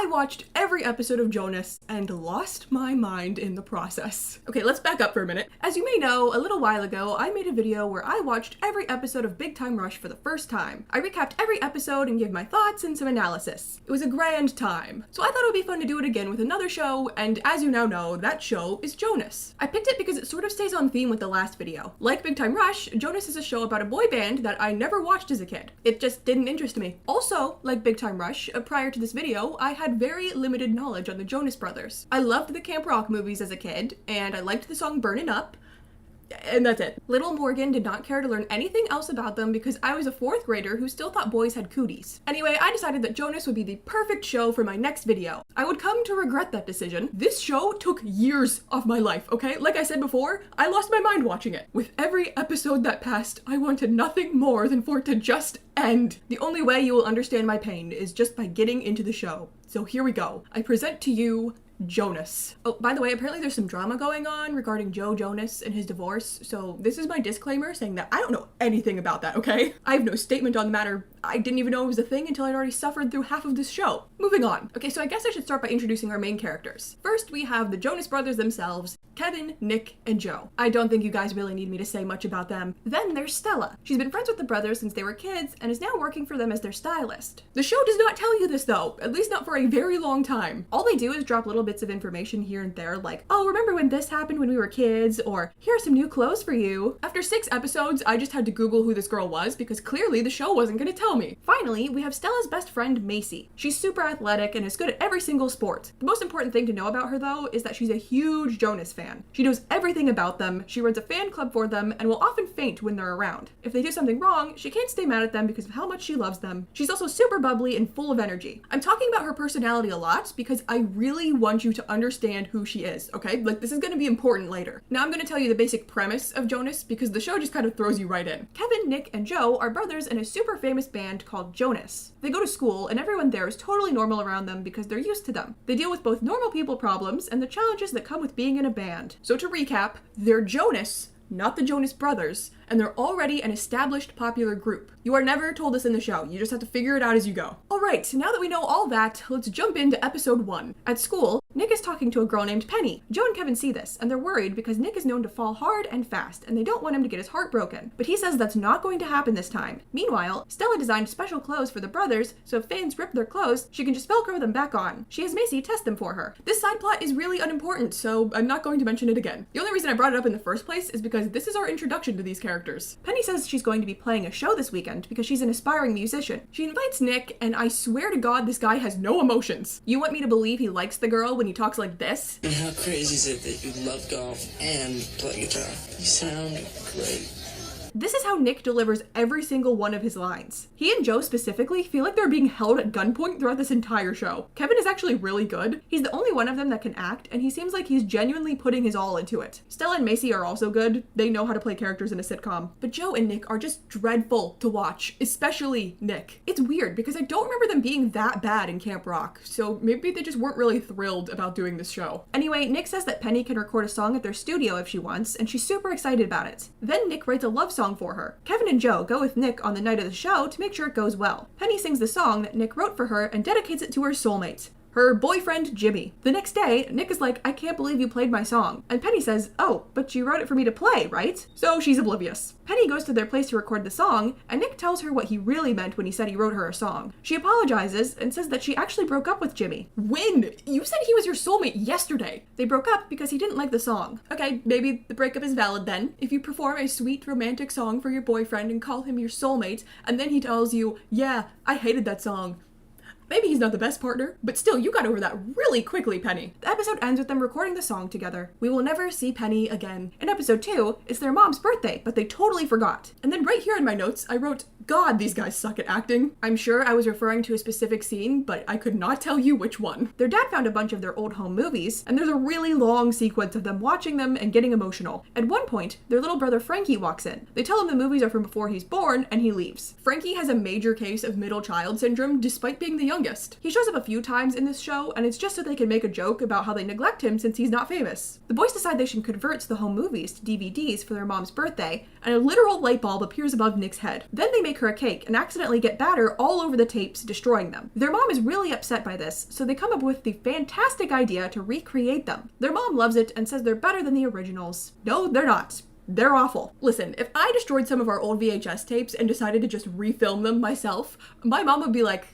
watched every episode of Jonas and lost my mind in the process. Okay, let's back up for a minute. As you may know, a little while ago, I made a video where I watched every episode of Big Time Rush for the first time. I recapped every episode and gave my thoughts and some analysis. It was a grand time. So I thought it would be fun to do it again with another show, and as you now know, that show is Jonas. I picked it because it sort of stays on theme with the last video. Like Big Time Rush, Jonas is a show about a boy band that I never watched as a kid. It just didn't interest me. Also, like Big Time Rush, prior to this video, I had very limited knowledge on the Jonas Brothers. I loved the Camp Rock movies as a kid, and I liked the song Burnin' Up, and that's it. Little Morgan did not care to learn anything else about them because I was a 4th grader who still thought boys had cooties. Anyway, I decided that Jonas would be the perfect show for my next video. I would come to regret that decision. This show took years of my life, okay? Like I said before, I lost my mind watching it. With every episode that passed, I wanted nothing more than for it to just end. The only way you will understand my pain is just by getting into the show. So here we go. I present to you Jonas. Oh, by the way, apparently there's some drama going on regarding Joe Jonas and his divorce, so this is my disclaimer saying that I don't know anything about that, okay? I have no statement on the matter. I didn't even know it was a thing until I'd already suffered through half of this show. Moving on. Okay, so I guess I should start by introducing our main characters. First, we have the Jonas Brothers themselves, Kevin, Nick, and Joe. I don't think you guys really need me to say much about them. Then there's Stella. She's been friends with the brothers since they were kids and is now working for them as their stylist. The show does not tell you this though, at least not for a very long time. All they do is drop little bits of information here and there like, oh, remember when this happened when we were kids, or here are some new clothes for you. After 6 episodes, I just had to Google who this girl was because clearly the show wasn't gonna tell me. Finally, we have Stella's best friend, Macy. She's super athletic and is good at every single sport. The most important thing to know about her though is that she's a huge Jonas fan. She knows everything about them, she runs a fan club for them, and will often faint when they're around. If they do something wrong, she can't stay mad at them because of how much she loves them. She's also super bubbly and full of energy. I'm talking about her personality a lot because I really want you to understand who she is, okay? Like, this is gonna be important later. Now I'm gonna tell you the basic premise of Jonas because the show just kind of throws you right in. Kevin, Nick, and Joe are brothers in a super famous band called Jonas. They go to school and everyone there is totally normal around them because they're used to them. They deal with both normal people problems and the challenges that come with being in a band. So to recap, they're Jonas, not the Jonas Brothers, and they're already an established popular group. You are never told this in the show, you just have to figure it out as you go. Alright, so now that we know all that, let's jump into episode 1. At school, Nick is talking to a girl named Penny. Joe and Kevin see this, and they're worried because Nick is known to fall hard and fast, and they don't want him to get his heart broken. But he says that's not going to happen this time. Meanwhile, Stella designed special clothes for the brothers, so if fans rip their clothes, she can just Velcro them back on. She has Macy test them for her. This side plot is really unimportant, so I'm not going to mention it again. The only reason I brought it up in the first place is because this is our introduction to these characters. Penny says she's going to be playing a show this weekend because she's an aspiring musician. She invites Nick, and I swear to God this guy has no emotions. You want me to believe he likes the girl when he talks like this? And how crazy is it that you love golf and play guitar? You sound great. This is how Nick delivers every single one of his lines. He and Joe specifically feel like they're being held at gunpoint throughout this entire show. Kevin is actually really good. He's the only one of them that can act, and he seems like he's genuinely putting his all into it. Stella and Macy are also good. They know how to play characters in a sitcom. But Joe and Nick are just dreadful to watch, especially Nick. It's weird because I don't remember them being that bad in Camp Rock, so maybe they just weren't really thrilled about doing this show. Anyway, Nick says that Penny can record a song at their studio if she wants, and she's super excited about it. Then Nick writes a love song for her. Kevin and Joe go with Nick on the night of the show to make sure it goes well. Penny sings the song that Nick wrote for her and dedicates it to her soulmate, her boyfriend, Jimmy. The next day, Nick is like, I can't believe you played my song. And Penny says, oh, but you wrote it for me to play, right? So she's oblivious. Penny goes to their place to record the song, and Nick tells her what he really meant when he said he wrote her a song. She apologizes and says that she actually broke up with Jimmy. When? You said he was your soulmate yesterday. They broke up because he didn't like the song. Okay, maybe the breakup is valid then. If you perform a sweet romantic song for your boyfriend and call him your soulmate, and then he tells you, yeah, I hated that song. Maybe he's not the best partner, but still, you got over that really quickly, Penny. The episode ends with them recording the song together. We will never see Penny again. In episode 2, it's their mom's birthday, but they totally forgot. And then right here in my notes, I wrote, God, these guys suck at acting. I'm sure I was referring to a specific scene, but I could not tell you which one. Their dad found a bunch of their old home movies, and there's a really long sequence of them watching them and getting emotional. At one point, their little brother Frankie walks in. They tell him the movies are from before he's born, and he leaves. Frankie has a major case of middle child syndrome, despite being the youngest youngest. He shows up a few times in this show, and it's just so they can make a joke about how they neglect him since he's not famous. The boys decide they should convert the home movies to DVDs for their mom's birthday, and a literal light bulb appears above Nick's head. Then they make her a cake and accidentally get batter all over the tapes, destroying them. Their mom is really upset by this, so they come up with the fantastic idea to recreate them. Their mom loves it and says they're better than the originals. No, they're not. They're awful. Listen, if I destroyed some of our old VHS tapes and decided to just refilm them myself, my mom would be like,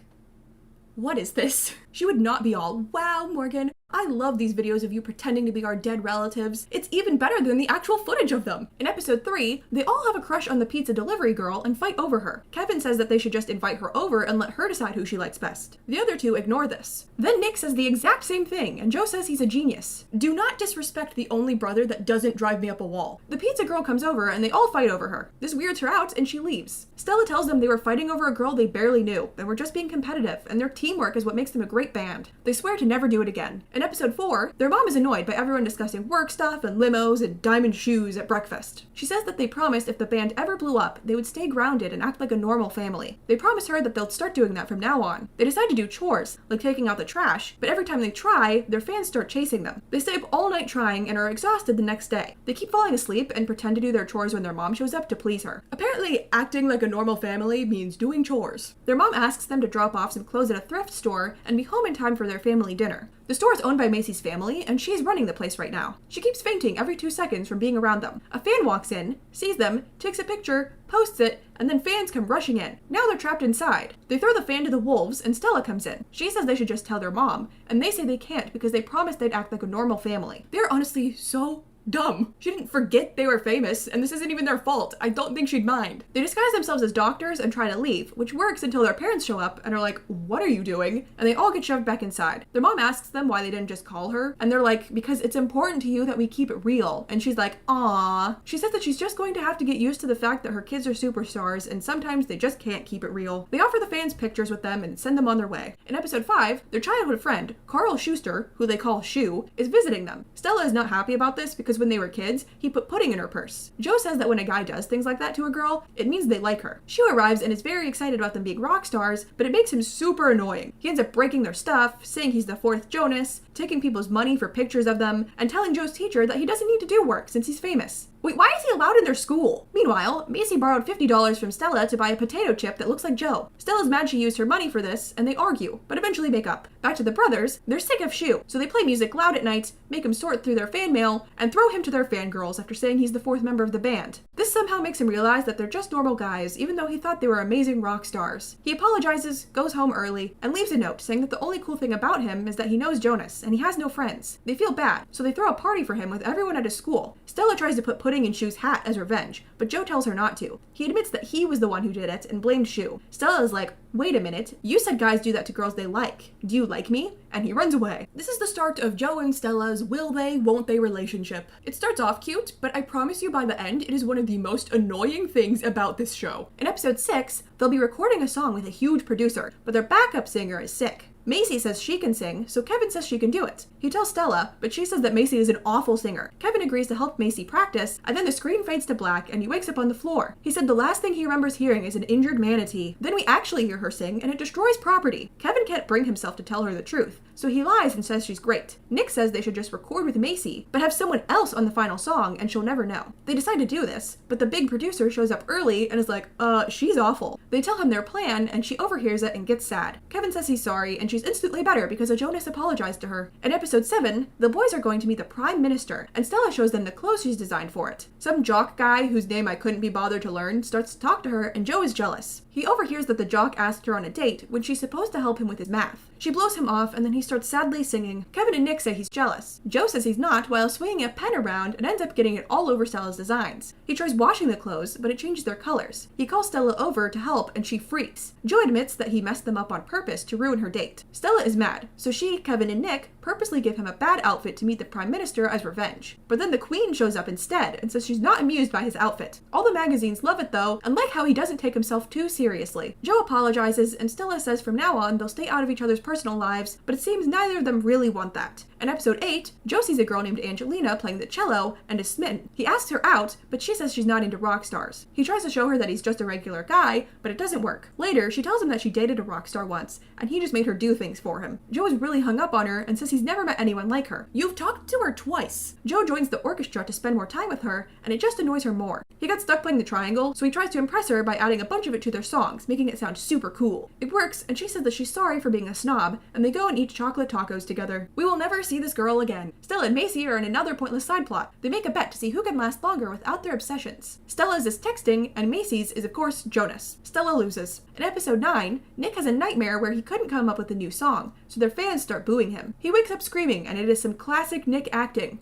"What is this?" She would not be all, "Wow, Morgan, I love these videos of you pretending to be our dead relatives. It's even better than the actual footage of them." In episode 3, they all have a crush on the pizza delivery girl and fight over her. Kevin says that they should just invite her over and let her decide who she likes best. The other two ignore this. Then Nick says the exact same thing, and Joe says he's a genius. Do not disrespect the only brother that doesn't drive me up a wall. The pizza girl comes over and they all fight over her. This weirds her out and she leaves. Stella tells them they were fighting over a girl they barely knew, and were just being competitive, and their teamwork is what makes them a great band. They swear to never do it again. In episode 4, their mom is annoyed by everyone discussing work stuff and limos and diamond shoes at breakfast. She says that they promised if the band ever blew up, they would stay grounded and act like a normal family. They promise her that they'll start doing that from now on. They decide to do chores, like taking out the trash, but every time they try, their fans start chasing them. They stay up all night trying and are exhausted the next day. They keep falling asleep and pretend to do their chores when their mom shows up to please her. Apparently, acting like a normal family means doing chores. Their mom asks them to drop off some clothes at a thrift store and be home in time for their family dinner. The store is owned by Macy's family, and she's running the place right now. She keeps fainting every 2 seconds from being around them. A fan walks in, sees them, takes a picture, posts it, and then fans come rushing in. Now they're trapped inside. They throw the fan to the wolves, and Stella comes in. She says they should just tell their mom, and they say they can't because they promised they'd act like a normal family. They're honestly so dumb. She didn't forget they were famous, and this isn't even their fault. I don't think she'd mind. They disguise themselves as doctors and try to leave, which works until their parents show up and are like, "What are you doing?" And they all get shoved back inside. Their mom asks them why they didn't just call her, and they're like, "Because it's important to you that we keep it real." And she's like, "Aww." She says that she's just going to have to get used to the fact that her kids are superstars, and sometimes they just can't keep it real. They offer the fans pictures with them and send them on their way. In episode 5, their childhood friend, Carl Schuster, who they call Shu, is visiting them. Stella is not happy about this because when they were kids, he put pudding in her purse. Joe says that when a guy does things like that to a girl, it means they like her. Shu arrives and is very excited about them being rock stars, but it makes him super annoying. He ends up breaking their stuff, saying he's the 4th Jonas, taking people's money for pictures of them, and telling Joe's teacher that he doesn't need to do work since he's famous. Wait, why is he allowed in their school? Meanwhile, Macy borrowed $50 from Stella to buy a potato chip that looks like Joe. Stella's mad she used her money for this, and they argue, but eventually make up. Back to the brothers, they're sick of Shu, so they play music loud at night, make him sort through their fan mail, and throw him to their fangirls after saying he's the 4th member of the band. This somehow makes him realize that they're just normal guys, even though he thought they were amazing rock stars. He apologizes, goes home early, and leaves a note saying that the only cool thing about him is that he knows Jonas, and he has no friends. They feel bad, so they throw a party for him with everyone at his school. Stella tries to put pudding in Shu's hat as revenge, but Joe tells her not to. He admits that he was the one who did it and blamed Shu. Stella is like, "Wait a minute, you said guys do that to girls they like. Do you like me?" And he runs away. This is the start of Joe and Stella's will they, won't they relationship. It starts off cute, but I promise you by the end, it is one of the most annoying things about this show. In episode 6, they'll be recording a song with a huge producer, but their backup singer is sick. Macy says she can sing, so Kevin says she can do it. He tells Stella, but she says that Macy is an awful singer. Kevin agrees to help Macy practice, and then the screen fades to black and he wakes up on the floor. He said the last thing he remembers hearing is an injured manatee. Then we actually hear her sing, and it destroys property. Kevin can't bring himself to tell her the truth, so he lies and says she's great. Nick says they should just record with Macy, but have someone else on the final song, and she'll never know. They decide to do this, but the big producer shows up early and is like, she's awful. They tell him their plan, and she overhears it and gets sad. Kevin says he's sorry, and she's instantly better because a Jonas apologized to her. In episode 7, the boys are going to meet the Prime Minister, and Stella shows them the clothes she's designed for it. Some jock guy, whose name I couldn't be bothered to learn, starts to talk to her, and Joe is jealous. He overhears that the jock asked her on a date when she's supposed to help him with his math. She blows him off, and then he starts sadly singing. Kevin and Nick say he's jealous. Joe says he's not, while swinging a pen around and ends up getting it all over Stella's designs. He tries washing the clothes, but it changes their colors. He calls Stella over to help, and she freaks. Joe admits that he messed them up on purpose to ruin her date. Stella is mad, so she, Kevin, and Nick purposely give him a bad outfit to meet the Prime Minister as revenge. But then the Queen shows up instead and says she's not amused by his outfit. All the magazines love it though, and like how he doesn't take himself too seriously. Joe apologizes, and Stella says from now on they'll stay out of each other's personal lives, but it seems neither of them really want that. In episode 8, Joe sees a girl named Angelina playing the cello and is smitten. He asks her out, but she says she's not into rock stars. He tries to show her that he's just a regular guy, but it doesn't work. Later, she tells him that she dated a rock star once, and he just made her do things for him. Joe is really hung up on her and says he's never met anyone like her. You've talked to her twice. Joe joins the orchestra to spend more time with her, and it just annoys her more. He got stuck playing the triangle, so he tries to impress her by adding a bunch of it to their songs, making it sound super cool. It works, and she says that she's sorry for being a snob, and they go and eat chocolate tacos together. We will never see this girl again. Stella and Macy are in another pointless side plot. They make a bet to see who can last longer without their obsessions. Stella's is texting, and Macy's is of course Jonas. Stella loses. In episode 9, Nick has a nightmare where he couldn't come up with a new song, so their fans start booing him. He wakes up screaming, and it is some classic Nick acting.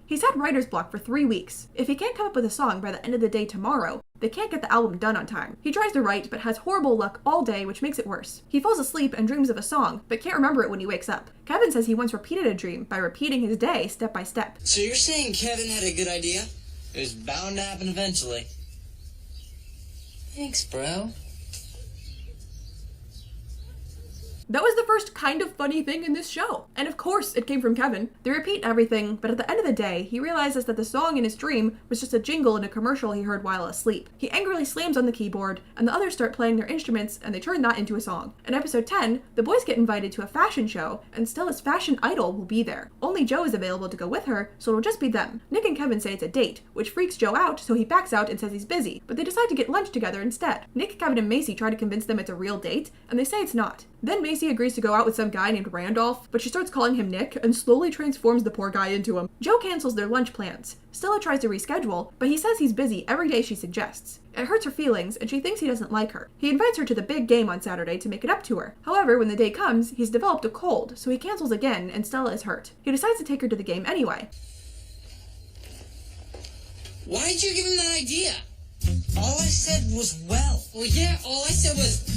He's had writer's block for 3 weeks. If he can't come up with a song by the end of the day tomorrow, they can't get the album done on time. He tries to write, but has horrible luck all day, which makes it worse. He falls asleep and dreams of a song, but can't remember it when he wakes up. Kevin says he once repeated a dream by repeating his day step by step. So you're saying Kevin had a good idea? It was bound to happen eventually. Thanks, bro. That was the first kind of funny thing in this show. And of course, it came from Kevin. They repeat everything, but at the end of the day, he realizes that the song in his dream was just a jingle in a commercial he heard while asleep. He angrily slams on the keyboard, and the others start playing their instruments, and they turn that into a song. In episode 10, the boys get invited to a fashion show, and Stella's fashion idol will be there. Only Joe is available to go with her, so it'll just be them. Nick and Kevin say it's a date, which freaks Joe out, so he backs out and says he's busy, but they decide to get lunch together instead. Nick, Kevin, and Macy try to convince them it's a real date, and they say it's not. Then Macy agrees to go out with some guy named Randolph, but she starts calling him Nick and slowly transforms the poor guy into him. Joe cancels their lunch plans. Stella tries to reschedule, but he says he's busy every day she suggests. It hurts her feelings, and she thinks he doesn't like her. He invites her to the big game on Saturday to make it up to her. However, when the day comes, he's developed a cold, so he cancels again, and Stella is hurt. He decides to take her to the game anyway. Why did you give him that idea? All I said was well. Well, yeah, all I said was...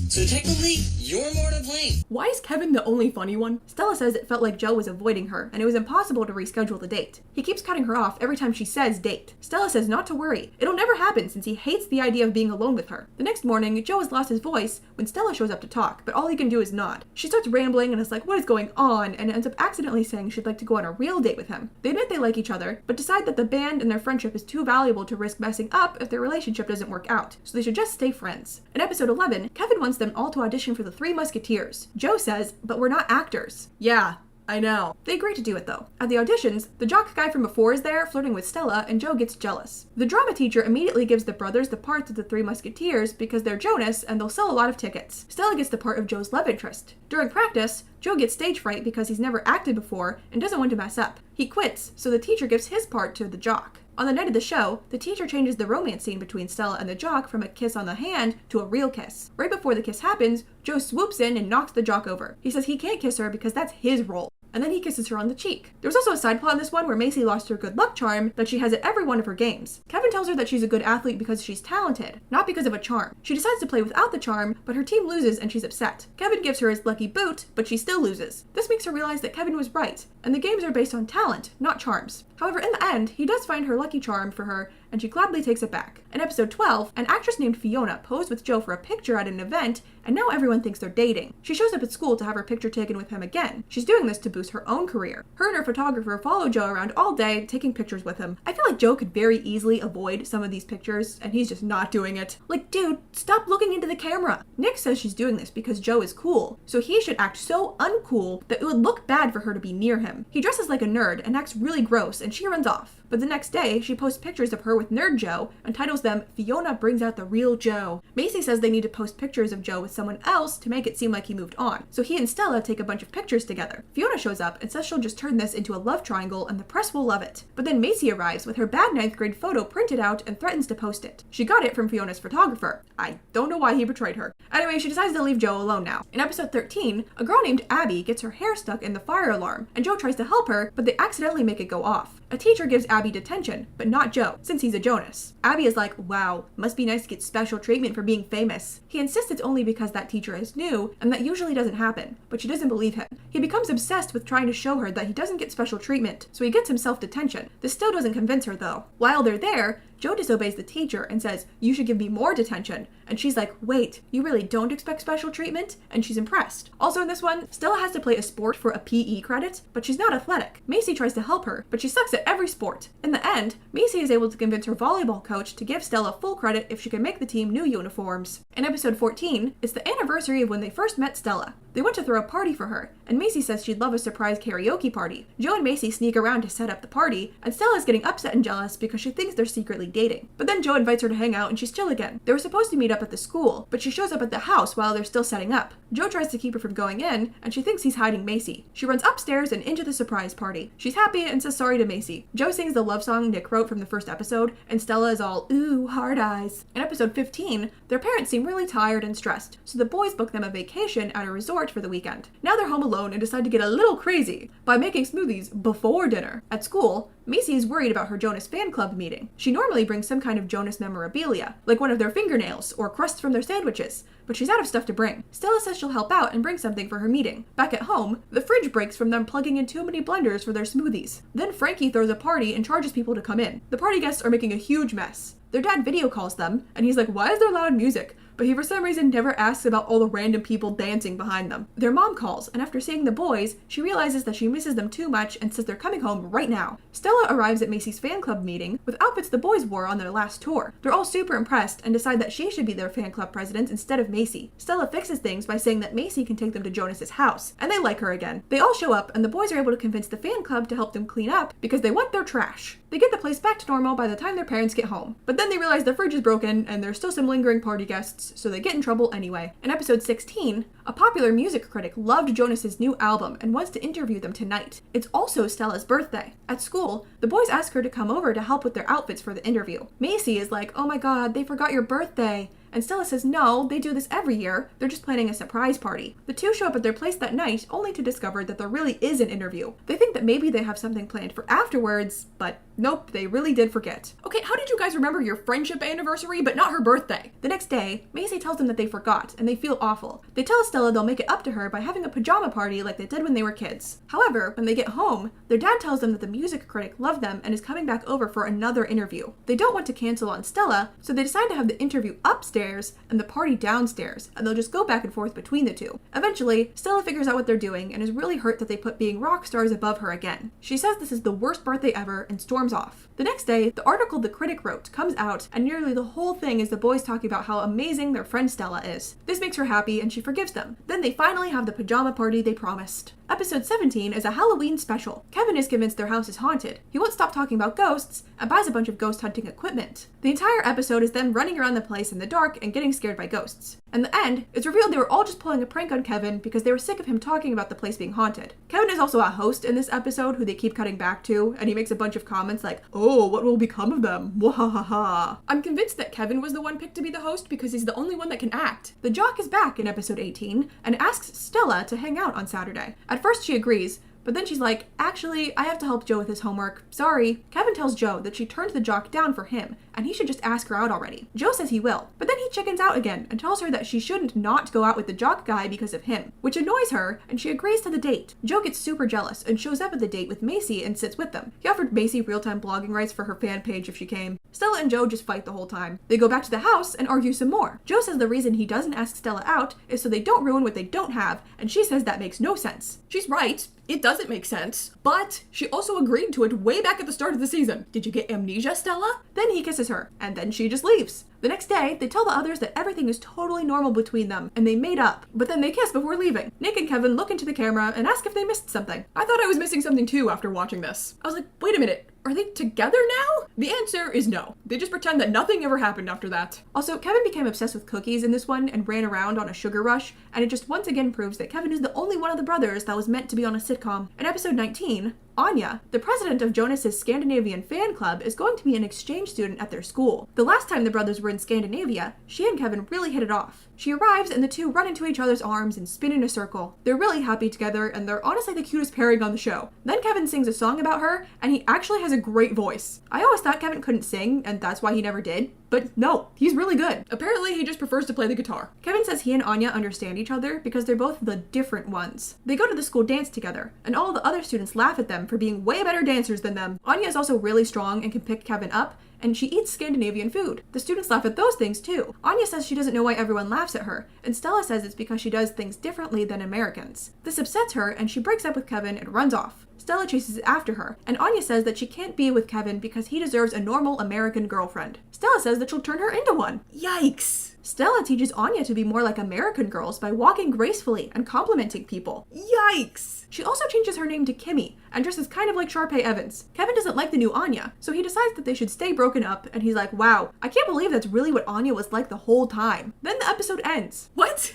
So technically, you're more to blame. Why is Kevin the only funny one? Stella says it felt like Joe was avoiding her, and it was impossible to reschedule the date. He keeps cutting her off every time she says date. Stella says not to worry. It'll never happen since he hates the idea of being alone with her. The next morning, Joe has lost his voice when Stella shows up to talk, but all he can do is nod. She starts rambling and is like, what is going on? And ends up accidentally saying she'd like to go on a real date with him. They admit they like each other, but decide that the band and their friendship is too valuable to risk messing up if their relationship doesn't work out, so they should just stay friends. In episode 11, Kevin wants them all to audition for the Three Musketeers. Joe says, but we're not actors. Yeah, I know. They agree to do it though. At the auditions, the jock guy from before is there flirting with Stella, and Joe gets jealous. The drama teacher immediately gives the brothers the parts of the Three Musketeers because they're Jonas and they'll sell a lot of tickets. Stella gets the part of Joe's love interest. During practice, Joe gets stage fright because he's never acted before and doesn't want to mess up. He quits, so the teacher gives his part to the jock. On the night of the show, the teacher changes the romance scene between Stella and the jock from a kiss on the hand to a real kiss. Right before the kiss happens, Joe swoops in and knocks the jock over. He says he can't kiss her because that's his role. And then he kisses her on the cheek. There's also a side plot in this one where Macy lost her good luck charm that she has at every one of her games. Kevin tells her that she's a good athlete because she's talented, not because of a charm. She decides to play without the charm, but her team loses and she's upset. Kevin gives her his lucky boot, but she still loses. This makes her realize that Kevin was right, and the games are based on talent, not charms. However, in the end, he does find her lucky charm for her, and she gladly takes it back. In episode 12, an actress named Fiona posed with Joe for a picture at an event, and now everyone thinks they're dating. She shows up at school to have her picture taken with him again. She's doing this to boost her own career. Her and her photographer follow Joe around all day, taking pictures with him. I feel like Joe could very easily avoid some of these pictures, and he's just not doing it. Like, dude, stop looking into the camera. Nick says she's doing this because Joe is cool, so he should act so uncool that it would look bad for her to be near him. He dresses like a nerd and acts really gross, and she runs off. But the next day, she posts pictures of her with Nerd Joe and titles them, Fiona Brings Out the Real Joe. Macy says they need to post pictures of Joe with someone else to make it seem like he moved on. So he and Stella take a bunch of pictures together. Fiona shows up and says she'll just turn this into a love triangle and the press will love it. But then Macy arrives with her bad 9th grade photo printed out and threatens to post it. She got it from Fiona's photographer. I don't know why he betrayed her. Anyway, she decides to leave Joe alone now. In episode 13, a girl named Abby gets her hair stuck in the fire alarm, and Joe tries to help her, but they accidentally make it go off. A teacher gives Abby detention, but not Joe, since he's a Jonas. Abby is like, wow, must be nice to get special treatment for being famous. He insists it's only because that teacher is new, and that usually doesn't happen, but she doesn't believe him. He becomes obsessed with trying to show her that he doesn't get special treatment, so he gets himself detention. This still doesn't convince her though. While they're there, Joe disobeys the teacher and says, "You should give me more detention." And she's like, "Wait, you really don't expect special treatment?" And she's impressed. Also in this one, Stella has to play a sport for a PE credit, but she's not athletic. Macy tries to help her, but she sucks at every sport. In the end, Macy is able to convince her volleyball coach to give Stella full credit if she can make the team new uniforms. In episode 14, it's the anniversary of when they first met Stella. They went to throw a party for her, and Macy says she'd love a surprise karaoke party. Joe and Macy sneak around to set up the party, and Stella's getting upset and jealous because she thinks they're secretly dating. But then Joe invites her to hang out and she's chill again. They were supposed to meet up at the school, but she shows up at the house while they're still setting up. Joe tries to keep her from going in, and she thinks he's hiding Macy. She runs upstairs and into the surprise party. She's happy and says sorry to Macy. Joe sings the love song Nick wrote from the first episode, and Stella is all, "Ooh, hard eyes." In episode 15, their parents seem really tired and stressed, so the boys book them a vacation at a resort for the weekend. Now they're home alone and decide to get a little crazy by making smoothies before dinner. At school, Macy is worried about her Jonas fan club meeting. She normally brings some kind of Jonas memorabilia, like one of their fingernails or crusts from their sandwiches, but she's out of stuff to bring. Stella says she'll help out and bring something for her meeting. Back at home, the fridge breaks from them plugging in too many blenders for their smoothies. Then Frankie throws a party and charges people to come in. The party guests are making a huge mess. Their dad video calls them, and he's like, "Why is there loud music?" But he for some reason never asks about all the random people dancing behind them. Their mom calls, and after seeing the boys, she realizes that she misses them too much and says they're coming home right now. Stella arrives at Macy's fan club meeting with outfits the boys wore on their last tour. They're all super impressed and decide that she should be their fan club president instead of Macy. Stella fixes things by saying that Macy can take them to Jonas's house, and they like her again. They all show up, and the boys are able to convince the fan club to help them clean up because they want their trash. They get the place back to normal by the time their parents get home. But then they realize the fridge is broken and there's still some lingering party guests, so they get in trouble anyway. In episode 16, a popular music critic loved Jonas's new album and wants to interview them tonight. It's also Stella's birthday. At school, the boys ask her to come over to help with their outfits for the interview. Macy is like, "Oh my god, they forgot your birthday." And Stella says no, they do this every year, they're just planning a surprise party. The two show up at their place that night only to discover that there really is an interview. They think that maybe they have something planned for afterwards, but nope, they really did forget. Okay, how did you guys remember your friendship anniversary but not her birthday? The next day, Macy tells them that they forgot and they feel awful. They tell Stella they'll make it up to her by having a pajama party like they did when they were kids. However, when they get home, their dad tells them that the music critic loved them and is coming back over for another interview. They don't want to cancel on Stella, so they decide to have the interview upstairs and the party downstairs, and they'll just go back and forth between the two. Eventually, Stella figures out what they're doing and is really hurt that they put being rock stars above her again. She says this is the worst birthday ever and storms off. The next day, the article the critic wrote comes out, and nearly the whole thing is the boys talking about how amazing their friend Stella is. This makes her happy and she forgives them. Then they finally have the pajama party they promised. Episode 17 is a Halloween special. Kevin is convinced their house is haunted. He won't stop talking about ghosts and buys a bunch of ghost hunting equipment. The entire episode is them running around the place in the dark and getting scared by ghosts. In the end, it's revealed they were all just pulling a prank on Kevin because they were sick of him talking about the place being haunted. Kevin is also a host in this episode who they keep cutting back to, and he makes a bunch of comments like, "Oh, what will become of them? Wahahaha." I'm convinced that Kevin was the one picked to be the host because he's the only one that can act. The jock is back in episode 18 and asks Stella to hang out on Saturday. At first she agrees, but then she's like, "Actually, I have to help Joe with his homework. Sorry." Kevin tells Joe that she turned the jock down for him, and he should just ask her out already. Joe says he will, but then he chickens out again and tells her that she shouldn't not go out with the jock guy because of him, which annoys her, and she agrees to the date. Joe gets super jealous and shows up at the date with Macy and sits with them. He offered Macy real-time blogging rights for her fan page if she came. Stella and Joe just fight the whole time. They go back to the house and argue some more. Joe says the reason he doesn't ask Stella out is so they don't ruin what they don't have, and she says that makes no sense. She's right. It doesn't make sense, but she also agreed to it way back at the start of the season. Did you get amnesia, Stella? Then he kisses her, and then she just leaves. The next day, they tell the others that everything is totally normal between them, and they made up, but then they kiss before leaving. Nick and Kevin look into the camera and ask if they missed something. I thought I was missing something too after watching this. I was like, wait a minute, are they together now? The answer is no. They just pretend that nothing ever happened after that. Also, Kevin became obsessed with cookies in this one and ran around on a sugar rush, and it just once again proves that Kevin is the only one of the brothers that was meant to be on a sitcom. In episode 19, Anya, the president of Jonas's Scandinavian fan club, is going to be an exchange student at their school. The last time the brothers were in Scandinavia, she and Kevin really hit it off. She arrives and the two run into each other's arms and spin in a circle. They're really happy together and they're honestly the cutest pairing on the show. Then Kevin sings a song about her and he actually has a great voice. I always thought Kevin couldn't sing and that's why he never did. But no, he's really good. Apparently he just prefers to play the guitar. Kevin says he and Anya understand each other because they're both the different ones. They go to the school dance together and all the other students laugh at them for being way better dancers than them. Anya is also really strong and can pick Kevin up, and she eats Scandinavian food. The students laugh at those things too. Anya says she doesn't know why everyone laughs at her, and Stella says it's because she does things differently than Americans. This upsets her, and she breaks up with Kevin and runs off. Stella chases after her, and Anya says that she can't be with Kevin because he deserves a normal American girlfriend. Stella says that she'll turn her into one. Yikes! Stella teaches Anya to be more like American girls by walking gracefully and complimenting people. Yikes! She also changes her name to Kimmy and dresses kind of like Sharpay Evans. Kevin doesn't like the new Anya, so he decides that they should stay broken up, and he's like, wow, I can't believe that's really what Anya was like the whole time. Then the episode ends. What?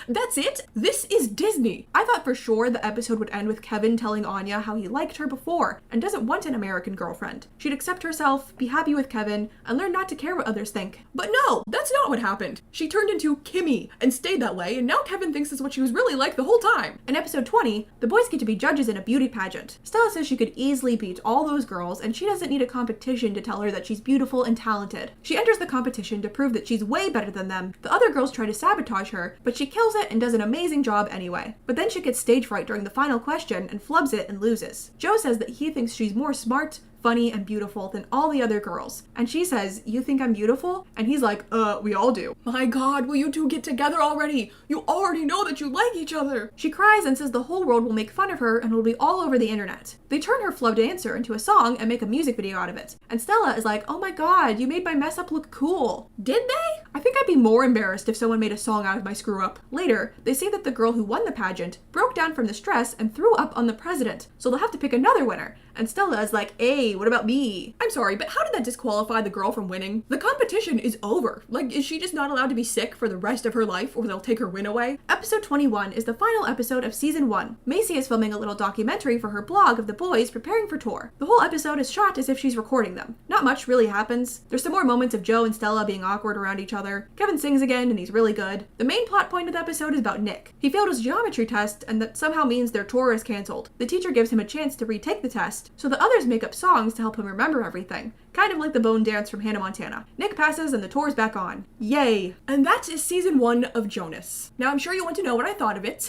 That's it? This is Disney. I thought for sure the episode would end with Kevin telling Anya how he liked her before and doesn't want an American girlfriend. She'd accept herself, be happy with Kevin, and learn not to care what others think. But no, that's not what happened. She turned into Kimmy and stayed that way, and now Kevin thinks it's what she was really like the whole time. In episode 20, the boys get to be judges in a beauty pageant. Stella says she could easily beat all those girls, and she doesn't need a competition to tell her that she's beautiful and talented. She enters the competition to prove that she's way better than them. The other girls try to sabotage her, but she kills it and does an amazing job anyway. But then she gets stage fright during the final question and flubs it and loses. Joe says that he thinks she's more smart, funny, and beautiful than all the other girls. And she says, you think I'm beautiful? And he's like, we all do. My God, will you two get together already? You already know that you like each other. She cries and says the whole world will make fun of her and will be all over the internet. They turn her flubbed answer into a song and make a music video out of it. And Stella is like, oh my God, you made my mess up look cool. Did they? I think I'd be more embarrassed if someone made a song out of my screw up. Later, they say that the girl who won the pageant broke down from the stress and threw up on the president, so they'll have to pick another winner. And Stella is like, hey, what about me? I'm sorry, but how did that disqualify the girl from winning? The competition is over. Like, is she just not allowed to be sick for the rest of her life, or they'll take her win away? Episode 21 is the final episode of season 1. Macy is filming a little documentary for her blog of the boys preparing for tour. The whole episode is shot as if she's recording them. Not much really happens. There's some more moments of Joe and Stella being awkward around each other. Kevin sings again, and he's really good. The main plot point of the episode is about Nick. He failed his geometry test, and that somehow means their tour is canceled. The teacher gives him a chance to retake the test, so the others make up songs to help him remember everything. Kind of like the bone dance from Hannah Montana. Nick passes and the tour's back on. Yay! And that is season 1 of Jonas. Now I'm sure you want to know what I thought of it.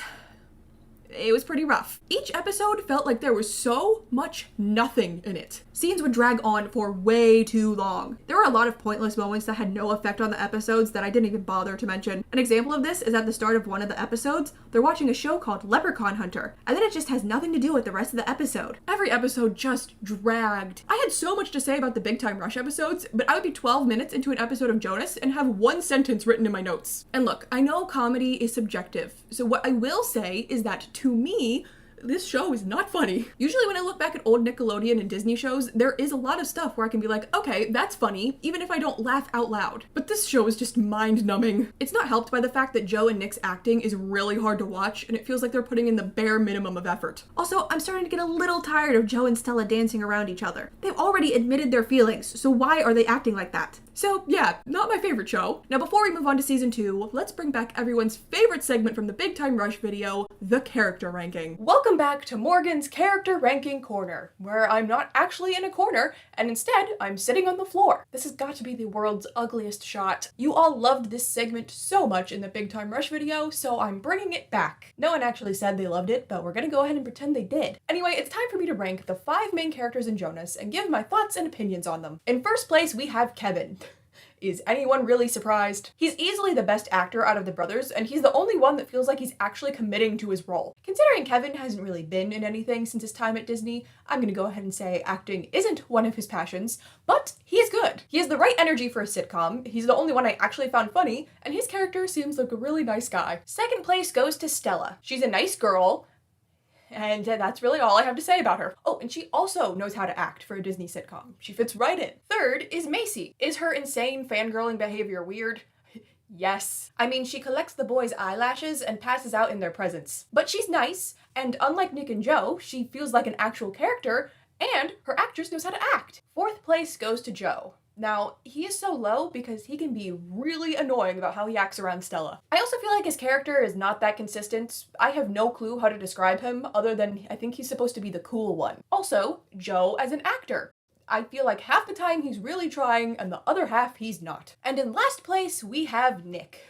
It was pretty rough. Each episode felt like there was so much nothing in it. Scenes would drag on for way too long. There were a lot of pointless moments that had no effect on the episodes that I didn't even bother to mention. An example of this is at the start of one of the episodes, they're watching a show called Leprechaun Hunter, and then it just has nothing to do with the rest of the episode. Every episode just dragged. I had so much to say about the Big Time Rush episodes, but I would be 12 minutes into an episode of Jonas and have one sentence written in my notes. And look, I know comedy is subjective, so what I will say is that to me, this show is not funny. Usually when I look back at old Nickelodeon and Disney shows, there is a lot of stuff where I can be like, okay, that's funny, even if I don't laugh out loud. But this show is just mind-numbing. It's not helped by the fact that Joe and Nick's acting is really hard to watch, and it feels like they're putting in the bare minimum of effort. Also, I'm starting to get a little tired of Joe and Stella dancing around each other. They've already admitted their feelings, so why are they acting like that? So yeah, not my favorite show. Now before we move on to season 2, let's bring back everyone's favorite segment from the Big Time Rush video, the character ranking. Welcome back to Morgan's character ranking corner, where I'm not actually in a corner, and instead I'm sitting on the floor. This has got to be the world's ugliest shot. You all loved this segment so much in the Big Time Rush video, so I'm bringing it back. No one actually said they loved it, but we're gonna go ahead and pretend they did. Anyway, it's time for me to rank the 5 main characters in Jonas and give my thoughts and opinions on them. In first place, we have Kevin. Is anyone really surprised? He's easily the best actor out of the brothers, and he's the only one that feels like he's actually committing to his role. Considering Kevin hasn't really been in anything since his time at Disney, I'm gonna go ahead and say acting isn't one of his passions, but he is good. He has the right energy for a sitcom, he's the only one I actually found funny, and his character seems like a really nice guy. Second place goes to Stella. She's a nice girl, and that's really all I have to say about her. Oh, and she also knows how to act for a Disney sitcom. She fits right in. Third is Macy. Is her insane fangirling behavior weird? Yes. I mean, she collects the boys' eyelashes and passes out in their presence. But she's nice, and unlike Nick and Joe, she feels like an actual character, and her actress knows how to act. Fourth place goes to Joe. Now, he is so low because he can be really annoying about how he acts around Stella. I also feel like his character is not that consistent. I have no clue how to describe him other than I think he's supposed to be the cool one. Also, Joe as an actor. I feel like half the time he's really trying and the other half he's not. And in last place, we have Nick.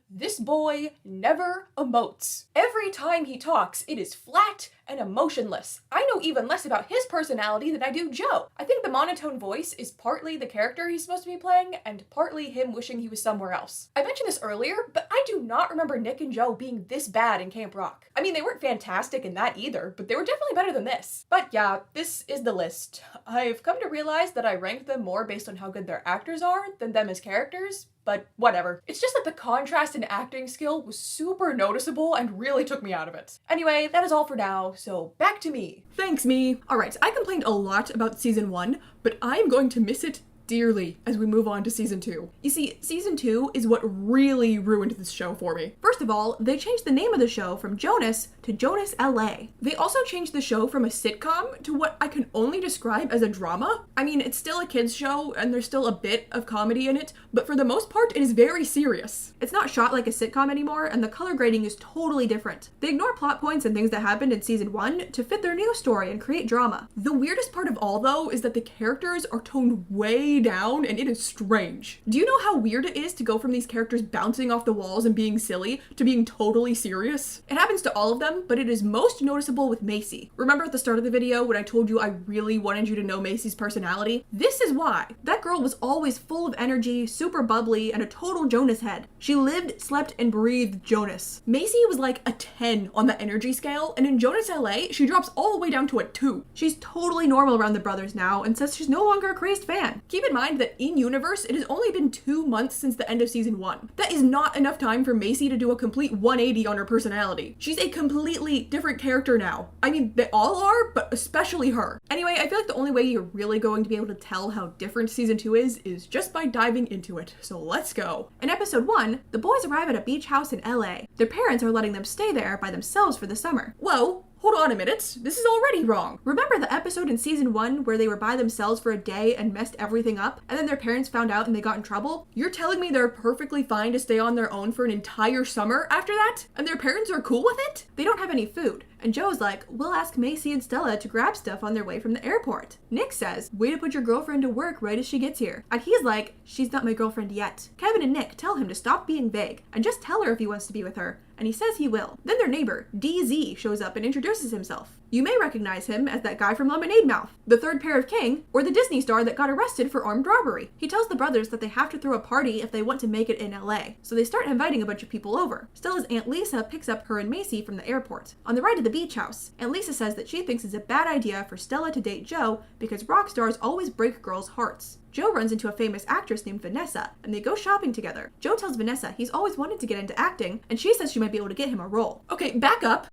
This boy never emotes. Every time he talks, it is flat and emotionless. I know even less about his personality than I do Joe. I think the monotone voice is partly the character he's supposed to be playing and partly him wishing he was somewhere else. I mentioned this earlier, but I do not remember Nick and Joe being this bad in Camp Rock. I mean, they weren't fantastic in that either, but they were definitely better than this. But yeah, this is the list. I've come to realize that I ranked them more based on how good their actors are than them as characters, but whatever. It's just that the contrast in acting skill was super noticeable and really took me out of it. Anyway, that is all for now, so back to me. Thanks, me. Alright, I complained a lot about season 1, but I'm going to miss it dearly as we move on to season 2. You see, season 2 is what really ruined this show for me. First of all, they changed the name of the show from Jonas to Jonas LA. They also changed the show from a sitcom to what I can only describe as a drama. I mean, it's still a kids show and there's still a bit of comedy in it, but for the most part, it is very serious. It's not shot like a sitcom anymore, and the color grading is totally different. They ignore plot points and things that happened in season 1 to fit their new story and create drama. The weirdest part of all, though, is that the characters are toned way down, and it is strange. Do you know how weird it is to go from these characters bouncing off the walls and being silly to being totally serious? It happens to all of them, but it is most noticeable with Macy. Remember at the start of the video when I told you I really wanted you to know Macy's personality? This is why. That girl was always full of energy, super bubbly, and a total Jonas head. She lived, slept, and breathed Jonas. Macy was like a 10 on the energy scale, and in Jonas LA, she drops all the way down to a 2. She's totally normal around the brothers now and says she's no longer a crazed fan. Keep in mind that in universe, it has only been 2 months since the end of season 1. That is not enough time for Macy to do a complete 180 on her personality. She's a completely different character now. I mean, they all are, but especially her. Anyway, I feel like the only way you're really going to be able to tell how different season 2 is just by diving into it. So let's go. In episode 1, the boys arrive at a beach house in LA. Their parents are letting them stay there by themselves for the summer. Whoa. Hold on a minute, this is already wrong. Remember the episode in season 1 where they were by themselves for a day and messed everything up, and then their parents found out and they got in trouble? You're telling me they're perfectly fine to stay on their own for an entire summer after that? And their parents are cool with it? They don't have any food. And Joe's like, we'll ask Macy and Stella to grab stuff on their way from the airport. Nick says, way to put your girlfriend to work right as she gets here. And he's like, she's not my girlfriend yet. Kevin and Nick tell him to stop being vague and just tell her if he wants to be with her. And he says he will. Then their neighbor, DZ, shows up and introduces himself. You may recognize him as that guy from Lemonade Mouth, the third pair of king, or the Disney star that got arrested for armed robbery. He tells the brothers that they have to throw a party if they want to make it in LA, so they start inviting a bunch of people over. Stella's Aunt Lisa picks up her and Macy from the airport. On the ride to the beach house, Aunt Lisa says that she thinks it's a bad idea for Stella to date Joe because rock stars always break girls' hearts. Joe runs into a famous actress named Vanessa, and they go shopping together. Joe tells Vanessa he's always wanted to get into acting, and she says she might be able to get him a role. Okay, back up.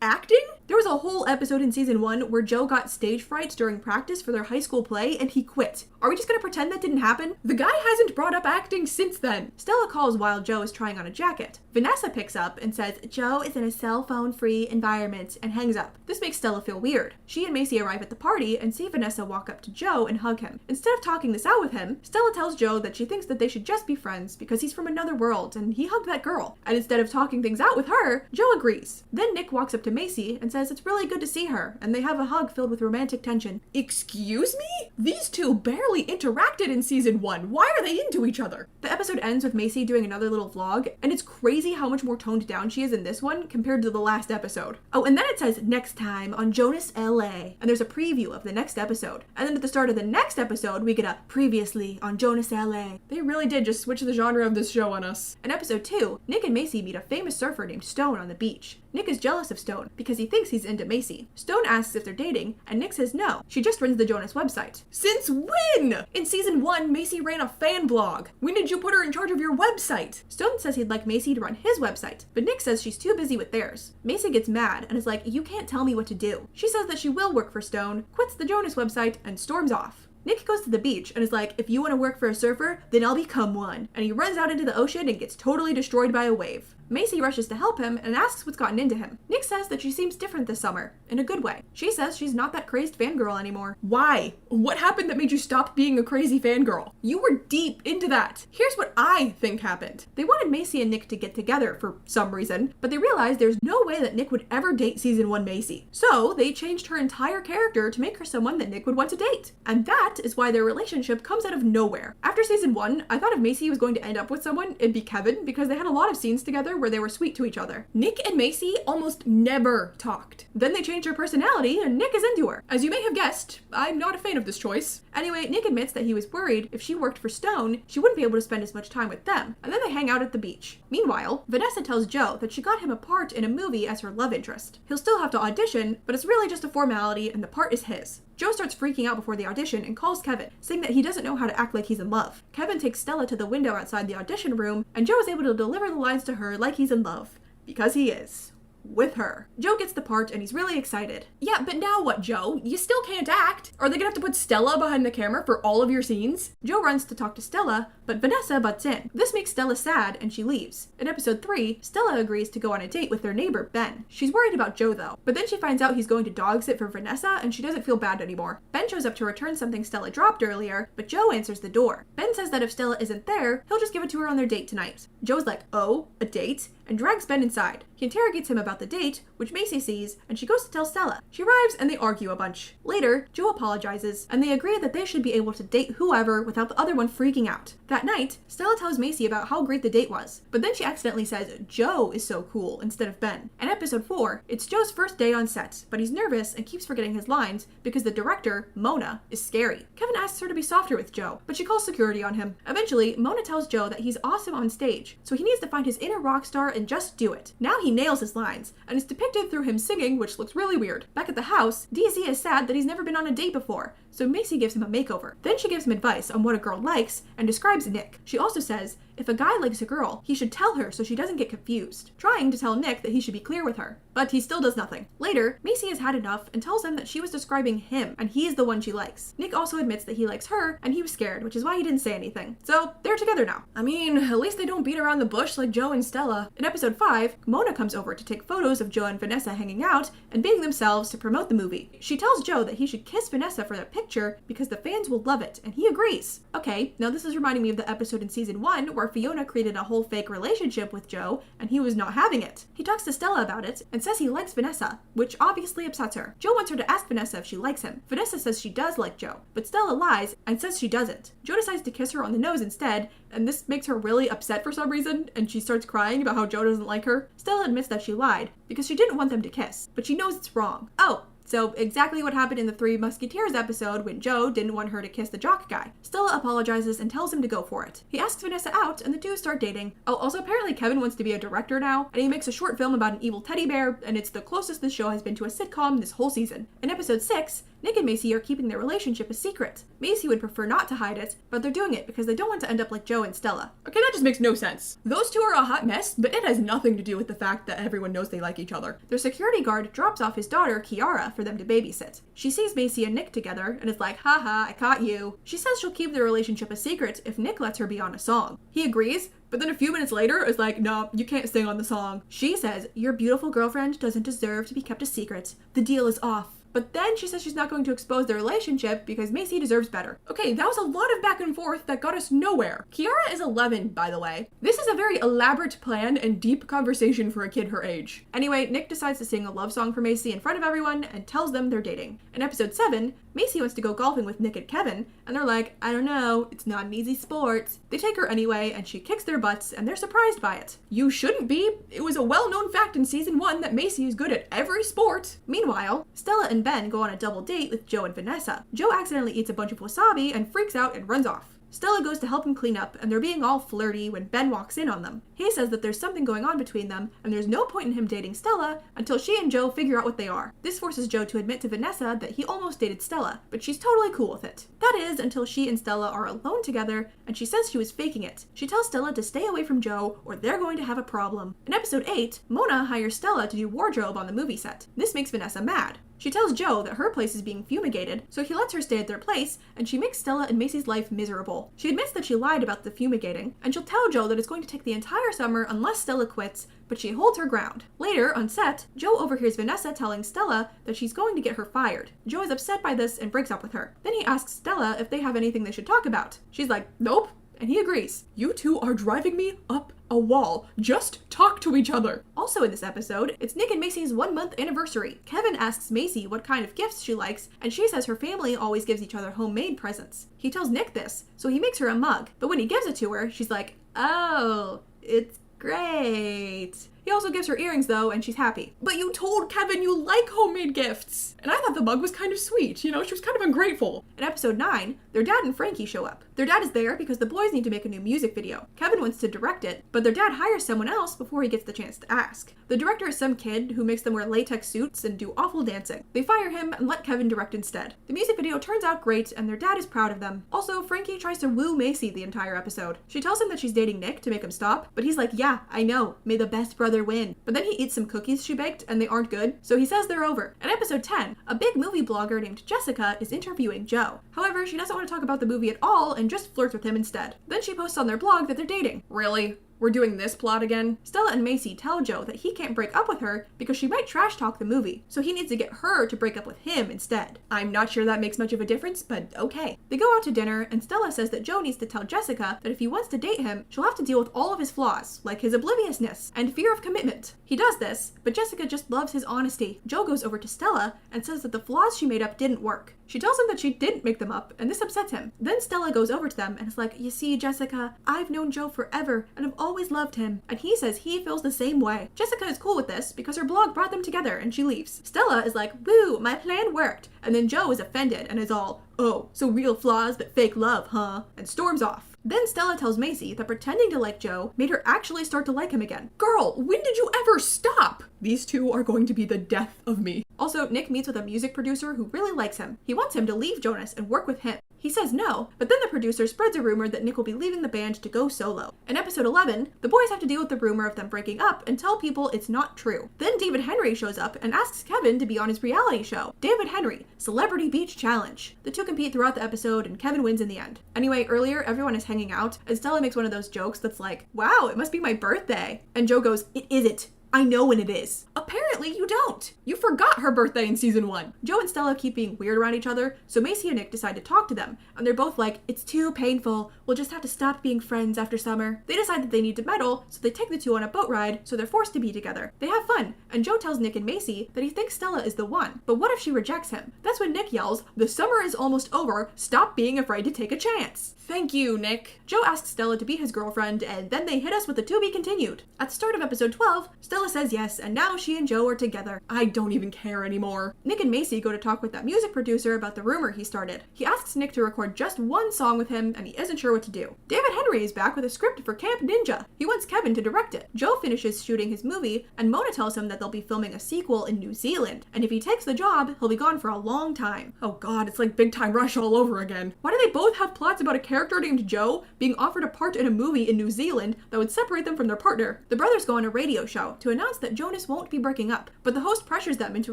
Acting? There was a whole episode in season 1 where Joe got stage fright during practice for their high school play and he quit. Are we just gonna pretend that didn't happen? The guy hasn't brought up acting since then. Stella calls while Joe is trying on a jacket. Vanessa picks up and says Joe is in a cell phone free environment and hangs up. This makes Stella feel weird. She and Macy arrive at the party and see Vanessa walk up to Joe and hug him. Instead of talking this out with him, Stella tells Joe that she thinks that they should just be friends because he's from another world and he hugged that girl. And instead of talking things out with her, Joe agrees. Then Nick walks up to Macy and says it's really good to see her, and they have a hug filled with romantic tension. Excuse me? These two barely interacted in season 1. Why are they into each other? The episode ends with Macy doing another little vlog, and it's crazy how much more toned down she is in this one compared to the last episode. Oh, and then it says next time on Jonas LA, and there's a preview of the next episode. And then at the start of the next episode, we get a previously on Jonas LA. They really did just switch the genre of this show on us. In episode 2, Nick and Macy meet a famous surfer named Stone on the beach. Nick is jealous of Stone because he thinks he's into Macy. Stone asks if they're dating, and Nick says no. She just runs the Jonas website. Since when? In season 1, Macy ran a fan blog. When did you put her in charge of your website? Stone says he'd like Macy to run his website, but Nick says she's too busy with theirs. Macy gets mad and is like, you can't tell me what to do. She says that she will work for Stone, quits the Jonas website, and storms off. Nick goes to the beach and is like, if you want to work for a surfer, then I'll become one. And he runs out into the ocean and gets totally destroyed by a wave. Macy rushes to help him and asks what's gotten into him. Nick says that she seems different this summer, in a good way. She says she's not that crazed fangirl anymore. Why? What happened that made you stop being a crazy fangirl? You were deep into that. Here's what I think happened. They wanted Macy and Nick to get together for some reason, but they realized there's no way that Nick would ever date season 1 Macy. So they changed her entire character to make her someone that Nick would want to date. And that is why their relationship comes out of nowhere. After season 1, I thought if Macy was going to end up with someone, it'd be Kevin, because they had a lot of scenes together where they were sweet to each other. Nick and Macy almost never talked. Then they changed her personality and Nick is into her. As you may have guessed, I'm not a fan of this choice. Anyway, Nick admits that he was worried if she worked for Stone, she wouldn't be able to spend as much time with them, and then they hang out at the beach. Meanwhile, Vanessa tells Joe that she got him a part in a movie as her love interest. He'll still have to audition, but it's really just a formality and the part is his. Joe starts freaking out before the audition and calls Kevin, saying that he doesn't know how to act like he's in love. Kevin takes Stella to the window outside the audition room, and Joe is able to deliver the lines to her like he's in love. Because he is. With her. Joe gets the part and he's really excited. Yeah, but now what, Joe? You still can't act. Are they gonna have to put Stella behind the camera for all of your scenes? Joe runs to talk to Stella, but Vanessa butts in. This makes Stella sad and she leaves. In episode 3, Stella agrees to go on a date with their neighbor, Ben. She's worried about Joe though, but then she finds out he's going to dog sit for Vanessa and she doesn't feel bad anymore. Ben shows up to return something Stella dropped earlier, but Joe answers the door. Ben says that if Stella isn't there, he'll just give it to her on their date tonight. Joe's like, oh, a date? And drags Ben inside. He interrogates him about the date, which Macy sees, and she goes to tell Stella. She arrives and they argue a bunch. Later, Joe apologizes, and they agree that they should be able to date whoever without the other one freaking out. That night, Stella tells Macy about how great the date was, but then she accidentally says Joe is so cool instead of Ben. In episode 4, it's Joe's first day on set, but he's nervous and keeps forgetting his lines because the director, Mona, is scary. Kevin asks her to be softer with Joe, but she calls security on him. Eventually, Mona tells Joe that he's awesome on stage, so he needs to find his inner rock star and just do it. Now he nails his lines, and it's depicted through him singing, which looks really weird. Back at the house, DZ is sad that he's never been on a date before, so Macy gives him a makeover. Then she gives him advice on what a girl likes and describes Nick. She also says if a guy likes a girl, he should tell her so she doesn't get confused, trying to tell Nick that he should be clear with her. But he still does nothing. Later, Macy has had enough and tells him that she was describing him and he is the one she likes. Nick also admits that he likes her and he was scared, which is why he didn't say anything. So they're together now. I mean, at least they don't beat around the bush like Joe and Stella. In episode 5, Mona comes over to take photos of Joe and Vanessa hanging out and being themselves to promote the movie. She tells Joe that he should kiss Vanessa for the picture because the fans will love it, and he agrees. Okay, now this is reminding me of the episode in season 1 where Fiona created a whole fake relationship with Joe and he was not having it. He talks to Stella about it and says he likes Vanessa, which obviously upsets her. Joe wants her to ask Vanessa if she likes him. Vanessa says she does like Joe, but Stella lies and says she doesn't. Joe decides to kiss her on the nose instead, and this makes her really upset for some reason, and she starts crying about how Joe doesn't like her. Stella admits that she lied because she didn't want them to kiss, but she knows it's wrong. Oh, so exactly what happened in the Three Musketeers episode when Joe didn't want her to kiss the jock guy. Stella apologizes and tells him to go for it. He asks Vanessa out and the two start dating. Oh, also apparently Kevin wants to be a director now, and he makes a short film about an evil teddy bear, and it's the closest this show has been to a sitcom this whole season. In episode 6, Nick and Macy are keeping their relationship a secret. Macy would prefer not to hide it, but they're doing it because they don't want to end up like Joe and Stella. Okay, that just makes no sense. Those two are a hot mess, but it has nothing to do with the fact that everyone knows they like each other. Their security guard drops off his daughter, Kiara, for them to babysit. She sees Macy and Nick together and is like, haha, I caught you. She says she'll keep their relationship a secret if Nick lets her be on a song. He agrees, but then a few minutes later is like, no, you can't sing on the song. She says, your beautiful girlfriend doesn't deserve to be kept a secret. The deal is off. But then she says she's not going to expose their relationship because Macy deserves better. Okay, that was a lot of back and forth that got us nowhere. Kiara is 11, by the way. This is a very elaborate plan and deep conversation for a kid her age. Anyway, Nick decides to sing a love song for Macy in front of everyone and tells them they're dating. In episode 7, Macy wants to go golfing with Nick and Kevin, and they're like, I don't know, it's not an easy sport. They take her anyway, and she kicks their butts, and they're surprised by it. You shouldn't be. It was a well-known fact in season 1 that Macy is good at every sport. Meanwhile, Stella and Ben go on a double date with Joe and Vanessa. Joe accidentally eats a bunch of wasabi and freaks out and runs off. Stella goes to help him clean up, and they're being all flirty when Ben walks in on them. He says that there's something going on between them, and there's no point in him dating Stella until she and Joe figure out what they are. This forces Joe to admit to Vanessa that he almost dated Stella, but she's totally cool with it. That is, until she and Stella are alone together, and she says she was faking it. She tells Stella to stay away from Joe, or they're going to have a problem. In episode 8, Mona hires Stella to do wardrobe on the movie set. This makes Vanessa mad. She tells Joe that her place is being fumigated, so he lets her stay at their place, and she makes Stella and Macy's life miserable. She admits that she lied about the fumigating, and she'll tell Joe that it's going to take the entire summer unless Stella quits, but she holds her ground. Later, on set, Joe overhears Vanessa telling Stella that she's going to get her fired. Joe is upset by this and breaks up with her. Then he asks Stella if they have anything they should talk about. She's like, nope, and he agrees. You two are driving me up a wall. Just talk to each other. Also in this episode, it's Nick and Macy's 1-month anniversary. Kevin asks Macy what kind of gifts she likes, and she says her family always gives each other homemade presents. He tells Nick this, so he makes her a mug, but when he gives it to her, she's like, oh, it's great. He also gives her earrings though, and she's happy. But you told Kevin you like homemade gifts! And I thought the mug was kind of sweet, you know, she was kind of ungrateful. In episode 9, their dad and Frankie show up. Their dad is there because the boys need to make a new music video. Kevin wants to direct it, but their dad hires someone else before he gets the chance to ask. The director is some kid who makes them wear latex suits and do awful dancing. They fire him and let Kevin direct instead. The music video turns out great, and their dad is proud of them. Also, Frankie tries to woo Macy the entire episode. She tells him that she's dating Nick to make him stop, but he's like, yeah, I know, may the best brother win. But then he eats some cookies she baked, and they aren't good, so he says they're over. In episode 10, a big movie blogger named Jessica is interviewing Joe. However, she doesn't want to talk about the movie at all and just flirts with him instead. Then she posts on their blog that they're dating. Really? We're doing this plot again? Stella and Macy tell Joe that he can't break up with her because she might trash talk the movie, so he needs to get her to break up with him instead. I'm not sure that makes much of a difference, but okay. They go out to dinner, and Stella says that Joe needs to tell Jessica that if he wants to date him, she'll have to deal with all of his flaws, like his obliviousness and fear of commitment. He does this, but Jessica just loves his honesty. Joe goes over to Stella and says that the flaws she made up didn't work. She tells him that she didn't make them up, and this upsets him. Then Stella goes over to them and is like, you see, Jessica, I've known Joe forever, and I've always loved him. And he says he feels the same way. Jessica is cool with this because her blog brought them together, and she leaves. Stella is like, woo, my plan worked. And then Joe is offended and is all, oh, so real flaws but fake love, huh? And storms off. Then Stella tells Macy that pretending to like Joe made her actually start to like him again. Girl, when did you ever stop? These two are going to be the death of me. Also, Nick meets with a music producer who really likes him. He wants him to leave Jonas and work with him. He says no, but then the producer spreads a rumor that Nick will be leaving the band to go solo. In episode 11, the boys have to deal with the rumor of them breaking up and tell people it's not true. Then David Henry shows up and asks Kevin to be on his reality show, David Henry, Celebrity Beach Challenge. The two compete throughout the episode, and Kevin wins in the end. Anyway, earlier, everyone is hanging out, and Stella makes one of those jokes that's like, wow, it must be my birthday. And Joe goes, it isn't. I know when it is. Apparently you don't. You forgot her birthday in season 1. Joe and Stella keep being weird around each other, so Macy and Nick decide to talk to them, and they're both like, it's too painful. We'll just have to stop being friends after summer. They decide that they need to meddle, so they take the two on a boat ride, so they're forced to be together. They have fun, and Joe tells Nick and Macy that he thinks Stella is the one. But what if she rejects him? That's when Nick yells, the summer is almost over. Stop being afraid to take a chance. Thank you, Nick. Joe asks Stella to be his girlfriend, and then they hit us with the to be continued. At the start of episode 12, Stella says yes, and now she and Joe are together. I don't even care anymore. Nick and Macy go to talk with that music producer about the rumor he started. He asks Nick to record just one song with him, and he isn't sure what to do. David Henry is back with a script for Camp Ninja. He wants Kevin to direct it. Joe finishes shooting his movie, and Mona tells him that they'll be filming a sequel in New Zealand, and if he takes the job, he'll be gone for a long time. Oh god, it's like Big Time Rush all over again. Why do they both have plots about a character named Joe being offered a part in a movie in New Zealand that would separate them from their partner? The brothers go on a radio show to announce that Jonas won't be breaking up, but the host pressures them into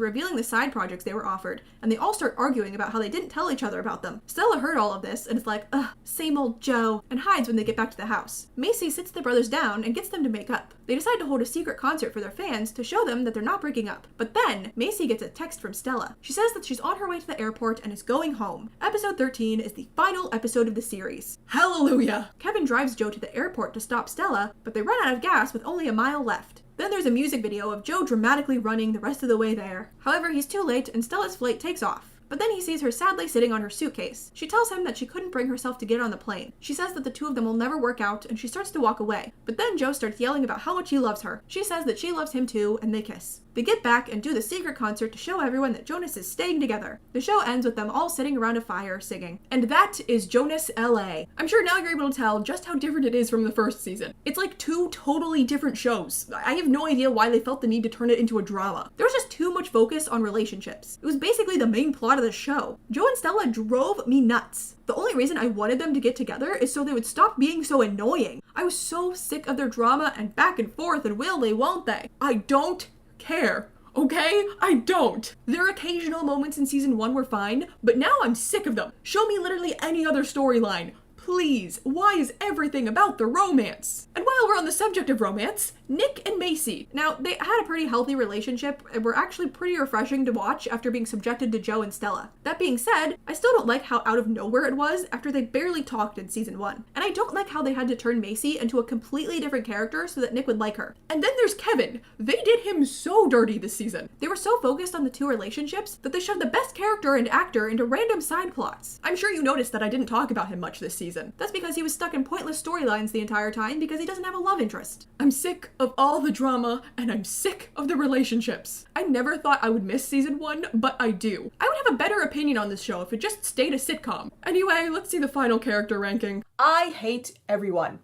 revealing the side projects they were offered, and they all start arguing about how they didn't tell each other about them. Stella heard all of this and is like, ugh, same old Joe, and hides when they get back to the house. Macy sits the brothers down and gets them to make up. They decide to hold a secret concert for their fans to show them that they're not breaking up. But then, Macy gets a text from Stella. She says that she's on her way to the airport and is going home. Episode 13 is the final episode of the series. Hallelujah! Kevin drives Joe to the airport to stop Stella, but they run out of gas with only a mile left. Then there's a music video of Joe dramatically running the rest of the way there. However, he's too late and Stella's flight takes off. But then he sees her sadly sitting on her suitcase. She tells him that she couldn't bring herself to get on the plane. She says that the two of them will never work out, and she starts to walk away. But then Joe starts yelling about how much he loves her. She says that she loves him too, and they kiss. They get back and do the secret concert to show everyone that Jonas is staying together. The show ends with them all sitting around a fire singing. And that is Jonas LA. I'm sure now you're able to tell just how different it is from the first season. It's like two totally different shows. I have no idea why they felt the need to turn it into a drama. There was just too much focus on relationships. It was basically the main plot of the show. Joe and Stella drove me nuts. The only reason I wanted them to get together is so they would stop being so annoying. I was so sick of their drama and back and forth and will they, won't they. I don't care. okay? I don't. Their occasional moments in season 1 were fine, but now I'm sick of them. Show me literally any other storyline. Please, why is everything about the romance? And while we're on the subject of romance, Nick and Macy. Now, they had a pretty healthy relationship and were actually pretty refreshing to watch after being subjected to Joe and Stella. That being said, I still don't like how out of nowhere it was after they barely talked in season 1. And I don't like how they had to turn Macy into a completely different character so that Nick would like her. And then there's Kevin. They did him so dirty this season. They were so focused on the two relationships that they shoved the best character and actor into random side plots. I'm sure you noticed that I didn't talk about him much this season. That's because he was stuck in pointless storylines the entire time because he doesn't have a love interest. I'm sick of all the drama and I'm sick of the relationships. I never thought I would miss season 1, but I do. I would have a better opinion on this show if it just stayed a sitcom. Anyway, let's see the final character ranking. I hate everyone.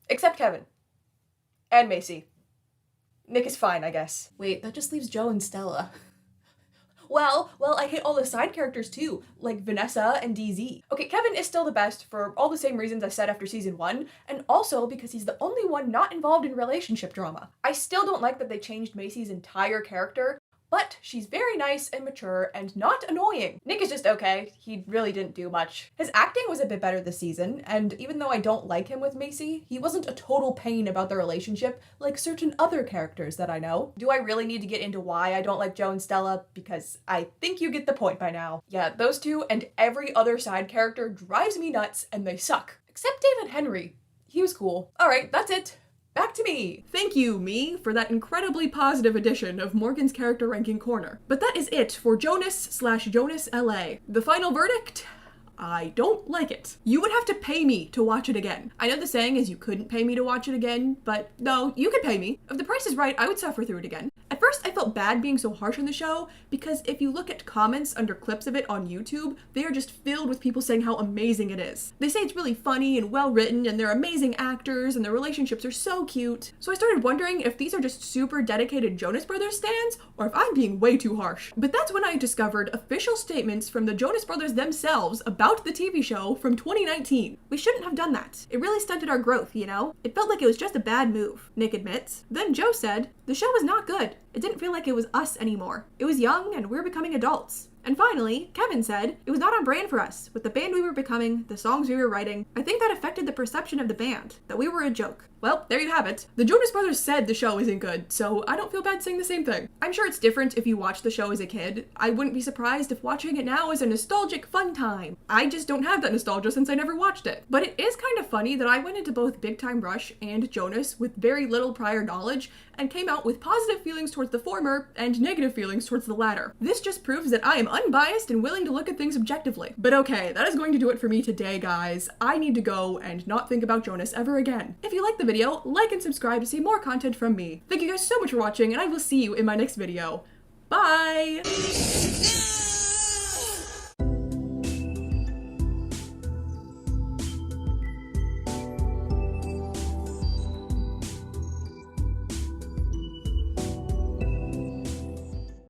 Except Kevin. And Macy. Nick is fine, I guess. Wait, that just leaves Joe and Stella. Well, I hate all the side characters too, like Vanessa and DZ. Okay, Kevin is still the best for all the same reasons I said after season 1, and also because he's the only one not involved in relationship drama. I still don't like that they changed Macy's entire character, but she's very nice and mature and not annoying. Nick is just okay. He really didn't do much. His acting was a bit better this season, and even though I don't like him with Macy, he wasn't a total pain about the relationship like certain other characters that I know. Do I really need to get into why I don't like Joe and Stella? Because I think you get the point by now. Yeah, those two and every other side character drives me nuts and they suck. Except David Henry. He was cool. Alright, that's it. Back to me. Thank you, me, for that incredibly positive edition of Morgan's Character Ranking Corner. But that is it for Jonas/Jonas LA. The final verdict? I don't like it. You would have to pay me to watch it again. I know the saying is you couldn't pay me to watch it again, but no, you could pay me. If the price is right, I would suffer through it again. At first, I felt bad being so harsh on the show, because if you look at comments under clips of it on YouTube, they are just filled with people saying how amazing it is. They say it's really funny and well written, and they're amazing actors, and their relationships are so cute. So I started wondering if these are just super dedicated Jonas Brothers stans, or if I'm being way too harsh. But that's when I discovered official statements from the Jonas Brothers themselves about the TV show from 2019. We shouldn't have done that. It really stunted our growth, you know? It felt like it was just a bad move, Nick admits. Then Joe said, the show was not good. It didn't feel like it was us anymore. It was young and we're becoming adults. And finally, Kevin said, it was not on brand for us. With the band we were becoming, the songs we were writing, I think that affected the perception of the band, that we were a joke. Well, there you have it. The Jonas Brothers said the show isn't good, so I don't feel bad saying the same thing. I'm sure it's different if you watched the show as a kid. I wouldn't be surprised if watching it now is a nostalgic fun time. I just don't have that nostalgia since I never watched it. But it is kind of funny that I went into both Big Time Rush and Jonas with very little prior knowledge and came out with positive feelings towards the former and negative feelings towards the latter. This just proves that I am unbiased and willing to look at things objectively. But okay, that is going to do it for me today, guys. I need to go and not think about Jonas ever again. If you liked the video, like and subscribe to see more content from me. Thank you guys so much for watching, and I will see you in my next video. Bye!